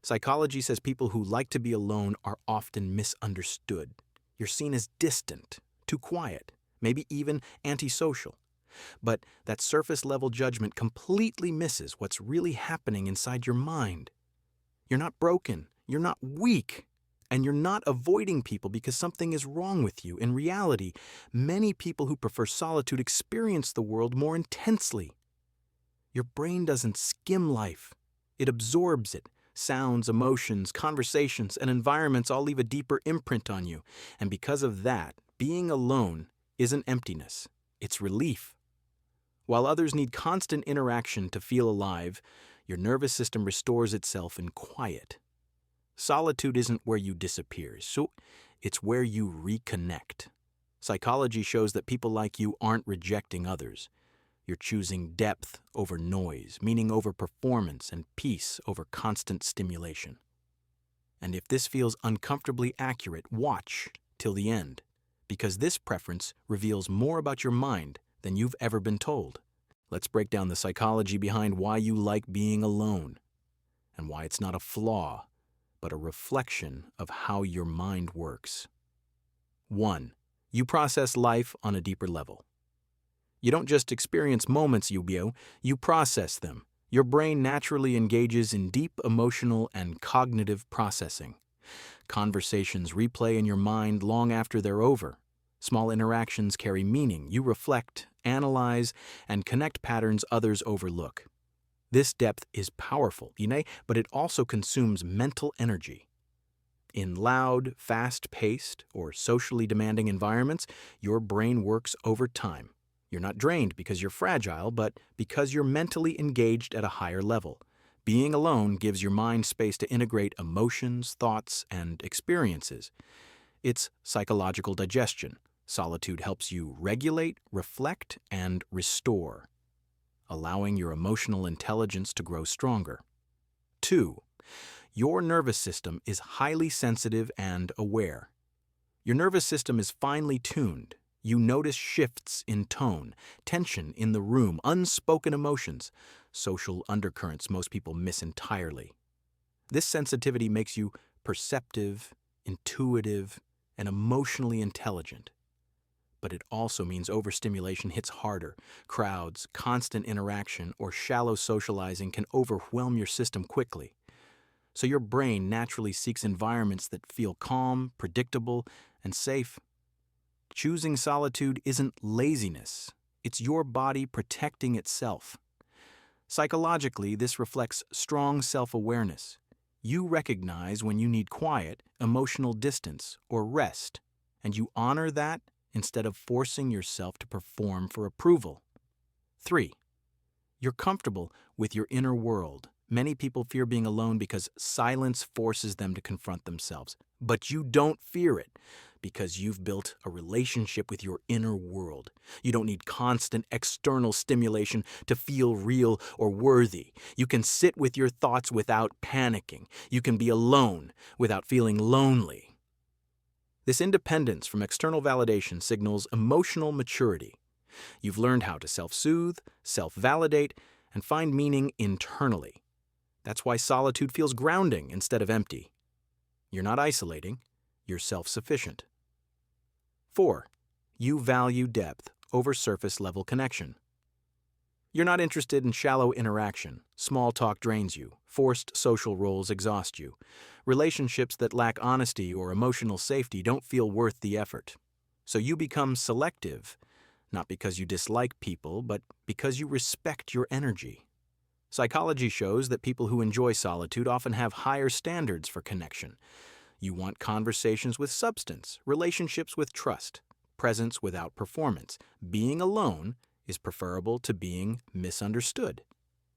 Psychology says people who like to be alone are often misunderstood. You're seen as distant, too quiet, maybe even antisocial. But that surface-level judgment completely misses what's really happening inside your mind. You're not broken, you're not weak, and you're not avoiding people because something is wrong with you. In reality, many people who prefer solitude experience the world more intensely. Your brain doesn't skim life, it absorbs it. Sounds, emotions, conversations, and environments all leave a deeper imprint on you. And because of that, being alone isn't emptiness, it's relief. While others need constant interaction to feel alive, your nervous system restores itself in quiet. Solitude isn't where you disappear, so it's where you reconnect. Psychology shows that people like you aren't rejecting others. You're choosing depth over noise, meaning over performance, and peace over constant stimulation. And if this feels uncomfortably accurate, watch till the end, because this preference reveals more about your mind than you've ever been told. Let's break down the psychology behind why you like being alone, and why it's not a flaw, but a reflection of how your mind works. 1. You process life on a deeper level. You don't just experience moments, you process them. Your brain naturally engages in deep emotional and cognitive processing. Conversations replay in your mind long after they're over. Small interactions carry meaning. You reflect, analyze, and connect patterns others overlook. This depth is powerful, but it also consumes mental energy. In loud, fast-paced, or socially demanding environments, your brain works overtime. You're not drained because you're fragile, but because you're mentally engaged at a higher level. Being alone gives your mind space to integrate emotions, thoughts, and experiences. It's psychological digestion. Solitude helps you regulate, reflect, and restore, allowing your emotional intelligence to grow stronger. 2. Your nervous system is highly sensitive and aware. Your nervous system is finely tuned. You notice shifts in tone, tension in the room, unspoken emotions, social undercurrents most people miss entirely. This sensitivity makes you perceptive, intuitive, and emotionally intelligent. But it also means overstimulation hits harder. Crowds, constant interaction, or shallow socializing can overwhelm your system quickly. So your brain naturally seeks environments that feel calm, predictable, and safe. Choosing solitude isn't laziness. It's your body protecting itself. Psychologically, this reflects strong self-awareness. You recognize when you need quiet, emotional distance, or rest, and you honor that instead of forcing yourself to perform for approval. 3. You're comfortable with your inner world. Many people fear being alone because silence forces them to confront themselves. But you don't fear it because you've built a relationship with your inner world. You don't need constant external stimulation to feel real or worthy. You can sit with your thoughts without panicking. You can be alone without feeling lonely. This independence from external validation signals emotional maturity. You've learned how to self-soothe, self-validate, and find meaning internally. That's why solitude feels grounding instead of empty. You're not isolating, you're self-sufficient. 4. You value depth over surface-level connection. You're not interested in shallow interaction. Small talk drains you. Forced social roles exhaust you. Relationships that lack honesty or emotional safety don't feel worth the effort. So you become selective, not because you dislike people, but because you respect your energy. Psychology shows that people who enjoy solitude often have higher standards for connection. You want conversations with substance, relationships with trust, presence without performance. Being alone is preferable to being misunderstood.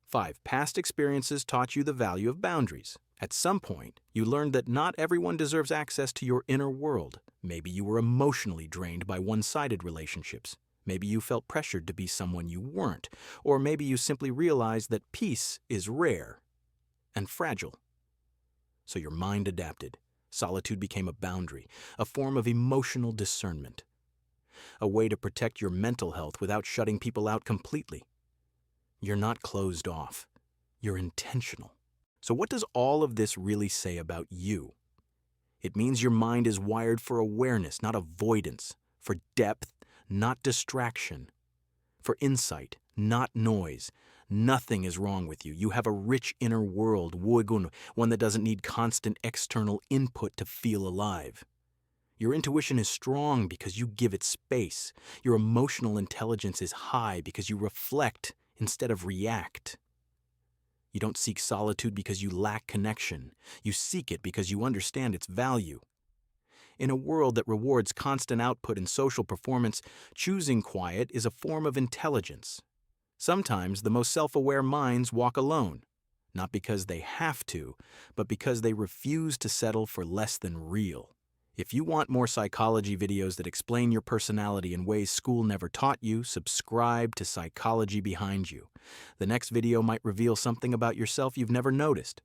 5. Past experiences taught you the value of boundaries. At some point, you learned that not everyone deserves access to your inner world. Maybe you were emotionally drained by one-sided relationships. Maybe you felt pressured to be someone you weren't. Or maybe you simply realized that peace is rare and fragile. So your mind adapted. Solitude became a boundary, a form of emotional discernment, a way to protect your mental health without shutting people out completely. You're not closed off. You're intentional. So what does all of this really say about you? It means your mind is wired for awareness, not avoidance, for depth, not distraction, for insight, not noise. Nothing is wrong with you. You have a rich inner world, one that doesn't need constant external input to feel alive. Your intuition is strong because you give it space. Your emotional intelligence is high because you reflect instead of react. You don't seek solitude because you lack connection. You seek it because you understand its value. In a world that rewards constant output and social performance, choosing quiet is a form of intelligence. Sometimes the most self-aware minds walk alone, not because they have to, but because they refuse to settle for less than real. If you want more psychology videos that explain your personality in ways school never taught you, subscribe to Psychology Behind You. The next video might reveal something about yourself you've never noticed.